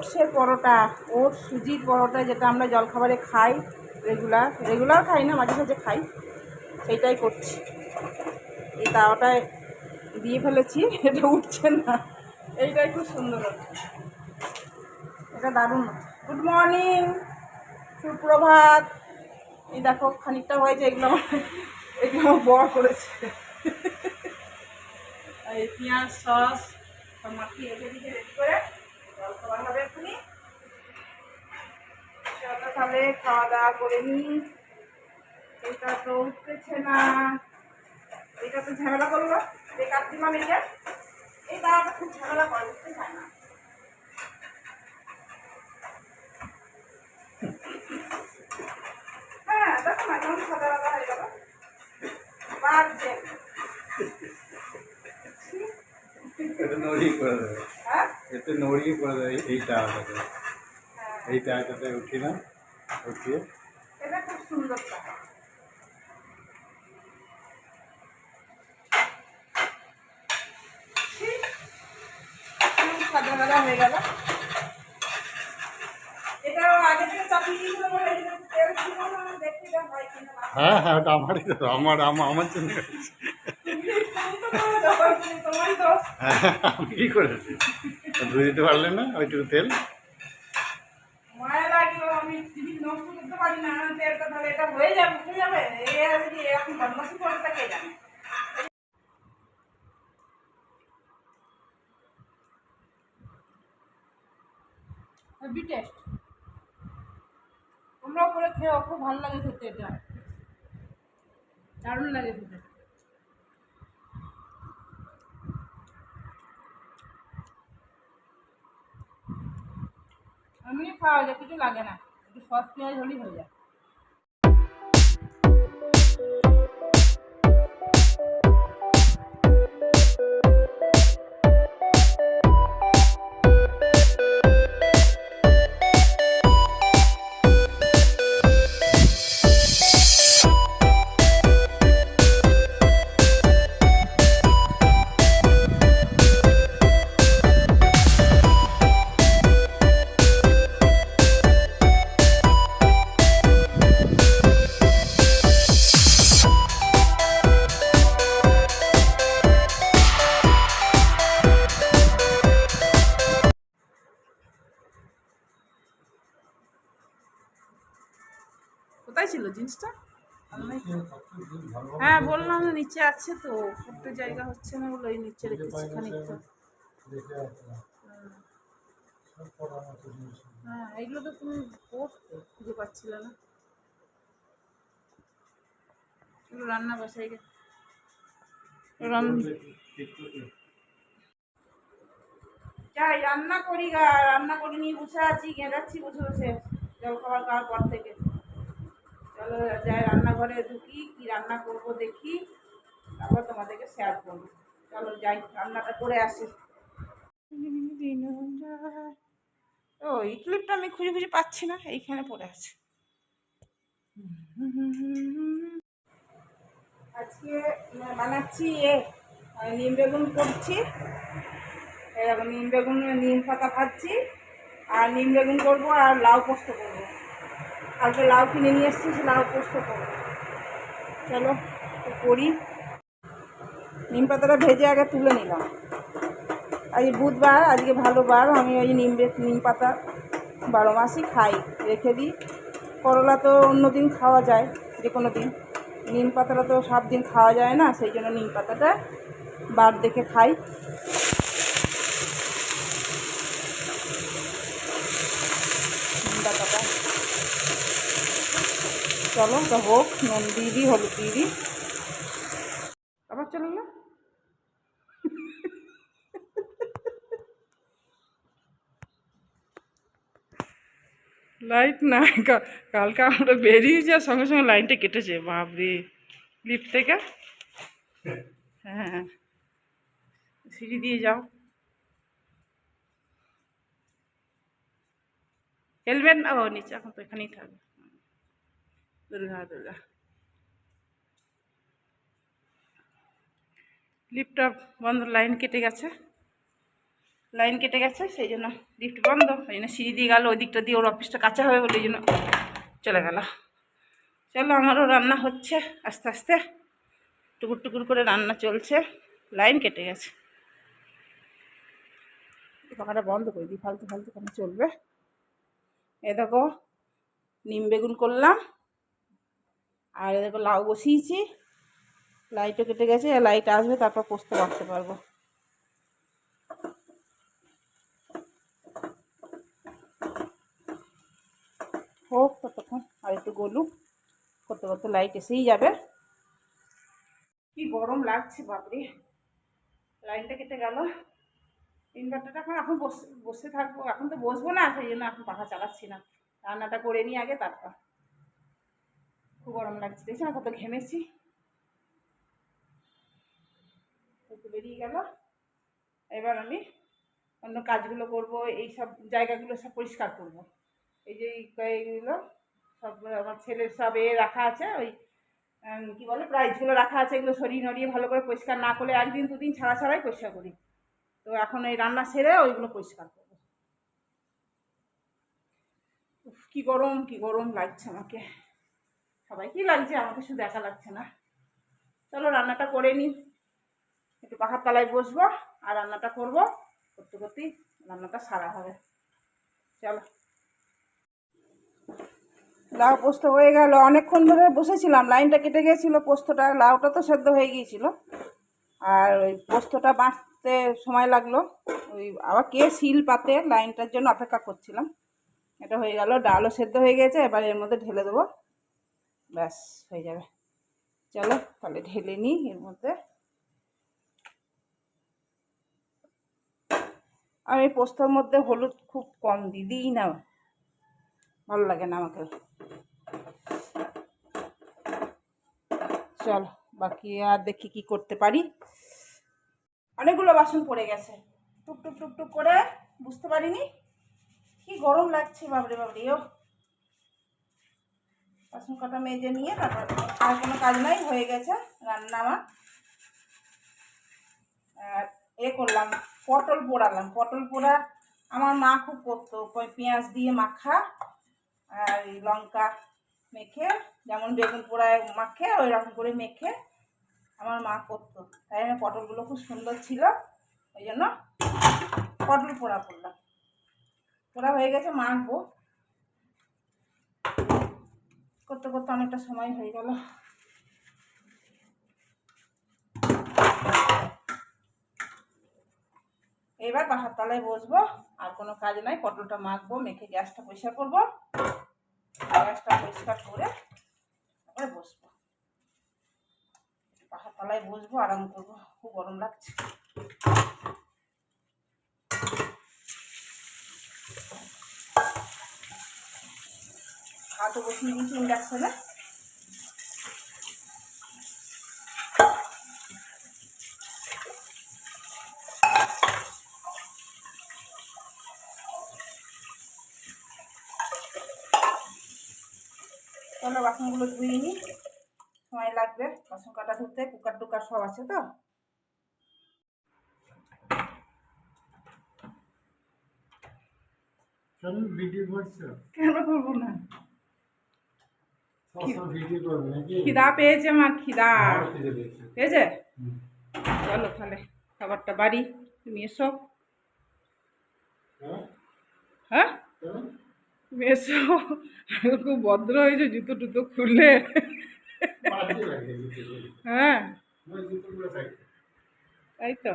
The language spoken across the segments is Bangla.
ওটসের পরোটা, ওটস সুজির পরোটা, যেটা আমরা জলখাবারে খাই রেগুলার খাই না, মাঝে মাঝে খাই, সেইটাই করছি। এই তাওয়াটায় দিয়ে ফেলেছি, এটা উঠছে না, এইটাই খুব সুন্দর হচ্ছে, এটা দারুণ। গুড মর্নিং, সুপ্রভাত। এই দেখো খানিকটা হয়েছে, এগুলো আমার বর করেছে। এই পেঁয়াজ সস সব মাখিয়ে রেখে দিকে রেডি করে জলখাবার হবে এক্ষুনি। তাহলে খাওয়া দাওয়া করে নিই। এটা তো উঠতেছে না, এটা তো ঝামেলা করলো, বেকার দিলাম। এই দাওয়াটা খুব ঝামেলা করে, উঠতে চায় না। হ্যাঁ দেখো না কেমন সাদা সাদা হয়ে গেল, বাজছে। নড়িয়ে করে দেবে, হ্যাঁ এতে নড়িয়ে করে দেবে। এই টাকাটাতে, এই টাকাটাতে উঠি না, উঠিয়ে এটা খুব সুন্দর টাকা। সাদা সাদা হয়ে গেল। এটা আগে থেকে চাপিয়ে দিয়েছিল বলে তেল ছিল না, দেখতে হয় কিনা। হ্যাঁ হ্যাঁ, ওটা আমারই তো, আমার জন্য তোমারই তো। হ্যাঁ, আমি কী করেছি? ধুয়ে দিতে পারলে না ওইটুকু তেল? মায়া লাগলো, আমি টিভি নষ্ট করতে পারি না, তেলটা তাহলে এটা হয়ে যাবে, উঠে যাবে। এরকম বদমাসি করে তা কে জানে। হেভি টেস্ট, তোমরাও করে খেও, খুব ভালো লাগে খেতে, এটা দারুণ লাগে খেতে। এমনি খাওয়া যায়, কিছু লাগে না, একটু সস পেঁয়াজ হলেই হয়ে যায়। কোথায় ছিল জিনিসটা? হ্যাঁ বললাম নিচে আছে, তো একটা জায়গা হচ্ছে না বলে ওই নিচে রেখেছি খানিকটা। হ্যাঁ এইগুলো তো তুমি খুঁজে পাচ্ছিলে না, এগুলো রান্না বসাই গে। যাই রান্না করি গা, রান্না করে নিয়ে বসে আছি, গেঁদাচ্ছি বসে বসে জলখাবার খাওয়ার পর থেকে। চলো যাই রান্নাঘরে ঢুকি, কি রান্না করব দেখি, তারপর তোমাদেরকে শেয়ার করবো। চলো যাই রান্নাটা করে আসি। ও এই ক্লিপটা আমি খুঁজে খুঁজে পাচ্ছি না, এইখানে পড়ে আছে। আজকে বানাচ্ছি নিম বেগুন করছি, এরকম নিম বেগুন, নিম পাতা ভাজছি, আর নিম বেগুন করবো, আর লাউ পোস্ত করবো। কালকে লাউ কিনে নিয়ে এসেছি, সে লাউ পোস্ত করবো। চলো করি। নিম পাতাটা ভেজে আগে তুলে নিলাম। আজ বুধবার, আজকে ভালো বার, আমি ওই নিম পাতা 12 মাসই খাই, রেখে দিই। করলা তো অন্য দিন খাওয়া যায়, যে কোনো দিন, নিম পাতাটা তো সব দিন খাওয়া যায় না, সেই জন্য নিম পাতাটা বার দেখে খাই। নিম পাতাটা চলো তো হোক, নুন দিয়ে দিই, হলুদ দিয়ে দিই, আবার চলো না। লাইট না, কালকে আমরা বেরিয়ে যাওয়ার সঙ্গে সঙ্গে লাইনটা কেটেছে, বাপরে, লিফট থেকে। হ্যাঁ সিঁড়ি দিয়ে যাও। হেলমেট না, ও নিচে, এখন তো এখানেই থাকবে। দুর্গা দুর্গা, লিফটটা বন্ধ, লাইন কেটে গেছে। লাইন কেটে গেছে, সেই জন্য লিফট বন্ধ, ওই জন্য সিঁড়ি দিয়ে গেল, ওই দিকটা দিয়ে ওর অফিসটা কাঁচা হবে বলে ওই জন্য চলে গেল। চলো, আমারও রান্না হচ্ছে আস্তে আস্তে, টুকুর টুকুর করে রান্না চলছে, লাইন কেটে গেছে। পাখাটা বন্ধ করে দিই, ফালতু ফালতু কেন চলবে। এ দেখো নিম বেগুন করলাম, আর এ দেখো লাউ বসিয়েছি, লাইটও কেটে গেছে, লাইট আসবে তারপর পোস্ত বাড়তে পারবো। হোক ততক্ষণ, আর একটু গলুক, করতে করতে লাইট এসেই যাবে। কি গরম লাগছে বাপরে, লাইনটা কেটে গেল। ইনভার্টারটা এখন বসে বসে থাকবো, এখন তো বসবো না, সেই জন্য এখন পাখা চালাচ্ছি না, রান্নাটা করে নিই আগে তারপর। খুব গরম লাগছে, দেখছি না কত ঘেমেছি। একটু বেরিয়ে গেল, এবার আমি অন্য কাজগুলো করব, এই সব জায়গাগুলো সব পরিষ্কার করব। এই যে এইগুলো সব আমার ছেলের সব রাখা আছে, ওই কী বলে প্রাইজগুলো রাখা আছে, এগুলো সরিয়ে নড়িয়ে ভালো করে পরিষ্কার না করলে একদিন দুদিন ছাড়া ছাড়াই পরিষ্কার করি। তো এখন এই রান্না সেরে ওইগুলো পরিষ্কার করবো। কি গরম, কি গরম লাগছে আমাকে, সবাইকেই লাগছে, আমাকে শুধু একা লাগছে না। চলো রান্নাটা করে নিই, একটু পাখার তলায় বসবো আর রান্নাটা করবো, করতে করতেই রান্নাটা সারা হবে। চলো, লাউ পোস্ত হয়ে গেল, অনেকক্ষণ ধরে বসেছিলাম, লাইনটা কেটে গিয়েছিলো, পোস্তটা লাউটা তো সেদ্ধ হয়ে গিয়েছিল, আর ওই পোস্তটা বাঁচতে সময় লাগলো, ওই আবার কে শিল পাতে লাইনটার জন্য অপেক্ষা করছিলাম। এটা হয়ে গেল, ডালও সেদ্ধ হয়ে গেছে, এবার এর মধ্যে ঢেলে দেবো, ব্যাস হয়ে যাবে। চলো তাহলে ঢেলে নিই এর মধ্যে। আমি পোস্তর মধ্যে হলুদ খুব কম দিই না, ভালো লাগে না আমাকে। চল বাকি আর দেখি কি করতে পারি। অনেকগুলো বাসন পড়ে গেছে, টুকটুক টুকটুক করে, বুঝতে পারিনি কি গরম লাগছে, বাবরে বাবরে। ও বাসন কটা মেজে নিয়ে তারপর আর কোনো কাজ নাই, হয়ে গেছে রান্না আমার। করলাম পটল পোড়ালাম, পটল পোড়া আমার মা খুব করতো, পেঁয়াজ দিয়ে মাখা আর লঙ্কা মেখে, যেমন বেগুন পোড়ায় মাখে ওই রকম করে মেখে আমার মা করতো, তাই আমি পটলগুলো খুব সুন্দর ছিল, ওই জন্য পটল পোড়া করলাম। পোড়া হয়ে গেছে, মাখবো, করতে করতে অনেকটা সময় হয়ে গেল। এবার পাখার তলায় বসবো, আর কোনো কাজ নাই, পটলটা মাখবো, মেখে গ্যাসটা পরিষ্কার করবো, গ্যাসটা পরিষ্কার করে তারপরে বসবো, পাখার তলায় বসবো, আরাম করবো, খুব গরম লাগছে। ভাতও বসিয়ে দিয়েছি ইন্ডাকশনে, চলো বাসনগুলো ধুয়ে নিই, সময় লাগবে বাসন কাটা ধুতে, কুকার টুকার সব আছে তো। ভিডিও করছো? কেন করবো না, ভিডিও করবে নাকি? খিদা পেয়েছে আমার, খিদা পেয়েছে। চলো তাহলে খাবারটা বাড়ি, তুমি এসো। হ্যাঁ তুমি এসো, খুব ভদ্র হয়েছে, জুতো টুতো খুলে। হ্যাঁ তাই তো,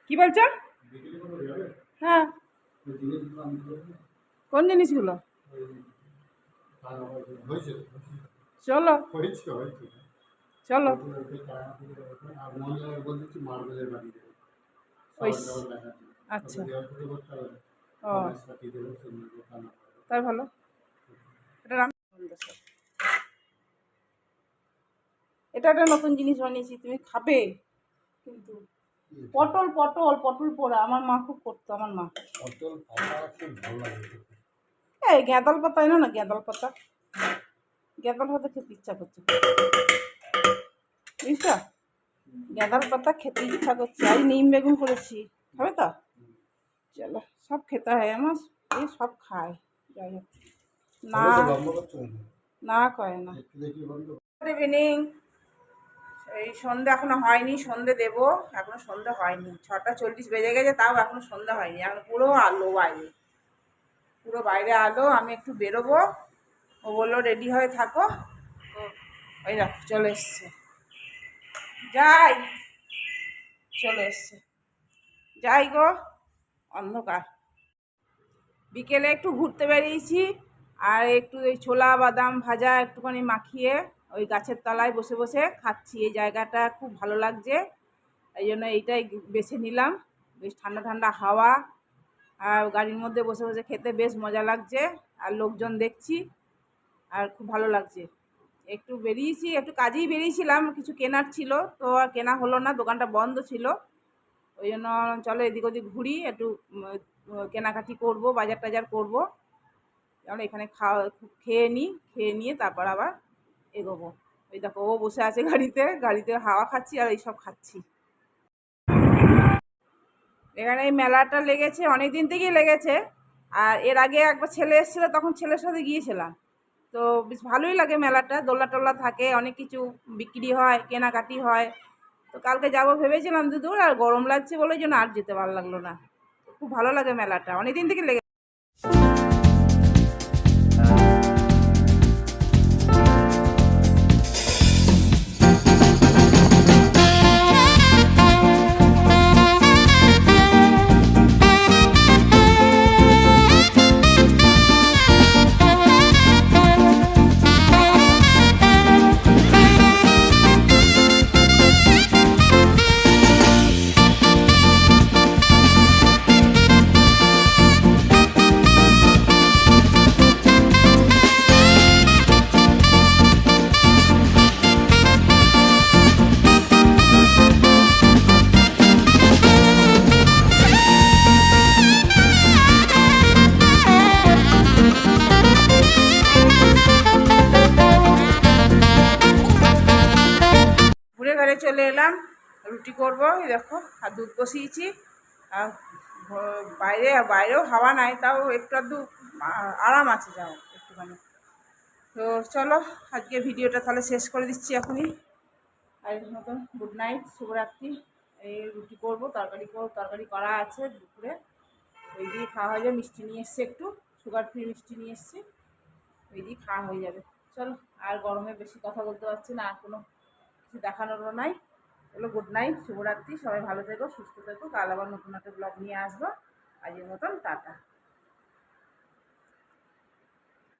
কি বলছো? হ্যাঁ, কোন জিনিসগুলো? চলো চলো, আচ্ছা ও তাই ভালো। এটা একটা নতুন জিনিস বানিয়েছি, তুমি খাবে কিন্তু। পটল পটল পটল পোড়া আমার মা খুব করতো, আমার মা। এই গ্যাঁদাল পাতা এনো না, গ্যাঁদাল পাতা, গ্যাঁদাল পাতা খেতে ইচ্ছা করছে, বুঝছো? গাঁদাল পাতা খেতে ইচ্ছা করছে। আর নিম বেগুন করেছি, খাবে তো? চলো, সব খেতে হয় আমার, এই সব খায়। যাই হোক, না না করে না। Good evening. এই সন্ধে এখনো হয়নি, সন্ধে দেবো, এখনো সন্ধে হয়নি। 6:40 বেজে গেছে, তাও এখনো সন্ধে হয়নি। এখন পুরো আলো বাইরে, পুরো বাইরে আলো। আমি একটু বেরোবো, ও বললো রেডি হয়ে থাকো। তো ওই দেখো চলে এসছে, যাই, চলে এসছে, যাই গো, অন্ধকার। বিকেলে একটু ঘুরতে বেরিয়েছি, আর একটু ওই ছোলা বাদাম ভাজা একটুখানি মাখিয়ে ওই গাছের তলায় বসে বসে খাচ্ছি। এই জায়গাটা খুব ভালো লাগছে, এই জন্য এইটাই বেছে নিলাম। বেশ ঠান্ডা ঠান্ডা হাওয়া, আর গাড়ির মধ্যে বসে বসে খেতে বেশ মজা লাগছে। আর লোকজন দেখছি, আর খুব ভালো লাগছে। একটু বেরিয়েছি, একটু কাজেই বেরিয়েছিলাম, কিছু কেনার ছিল, তো আর কেনা হলো না, দোকানটা বন্ধ ছিল। ওই জন্য চলো এদিক ওদিক ঘুরি, একটু কেনাকাটি করব, বাজার টাজার করবো। কারণ এখানে খেয়ে নিই, খেয়ে নিয়ে তারপর আবার এগোবো। ওই দেখো ও বসে আছে গাড়িতে, গাড়িতে হাওয়া খাচ্ছি আর এইসব খাচ্ছি। এখানে এই মেলাটা লেগেছে, অনেক দিন থেকেই লেগেছে। আর এর আগে একবার ছেলে এসেছিলো, তখন ছেলের সাথে গিয়েছিলাম। তো বেশ ভালোই লাগে মেলাটা, দোলনা টোলনা থাকে, অনেক কিছু বিক্রি হয়, কেনাকাটি হয়। তো কালকে যাবো ভেবেছিলাম দুদূর, আর গরম লাগছে বলে জন্য আর যেতে ভালো লাগলো না। খুব ভালো লাগে মেলাটা, অনেক দিন থেকে লেগে। ঘুরে ঘরে চলে এলাম, রুটি করবো। এই দেখো, আর দুধ বসিয়েছি। আর বাইরেও হাওয়া নাই, তাও একটু আধটু আরাম আছে, যাও একটুখানি। তো চলো, আজকে ভিডিওটা তাহলে শেষ করে দিচ্ছি এখনই। আর এর মতন গুড নাইট, শুভরাত্রি। এই রুটি করবো, তরকারি করা আছে দুপুরে, ওই দিয়ে খাওয়া হয়ে যাবে। মিষ্টি নিয়ে এসছি, একটু সুগার ফ্রি মিষ্টি নিয়ে এসছি, ওই দিয়ে খাওয়া হয়ে যাবে। চলো, আর গরমে বেশি কথা বলতে পারছি না, আর কোনো কিছু দেখানোরও নাই। চলো, গুড নাইট, শুভরাত্রি, সবাই ভালো থেকো, সুস্থ থেকো। কাল আবার নতুন একটা ব্লগ নিয়ে আসবো। আজকের মতন টাটা।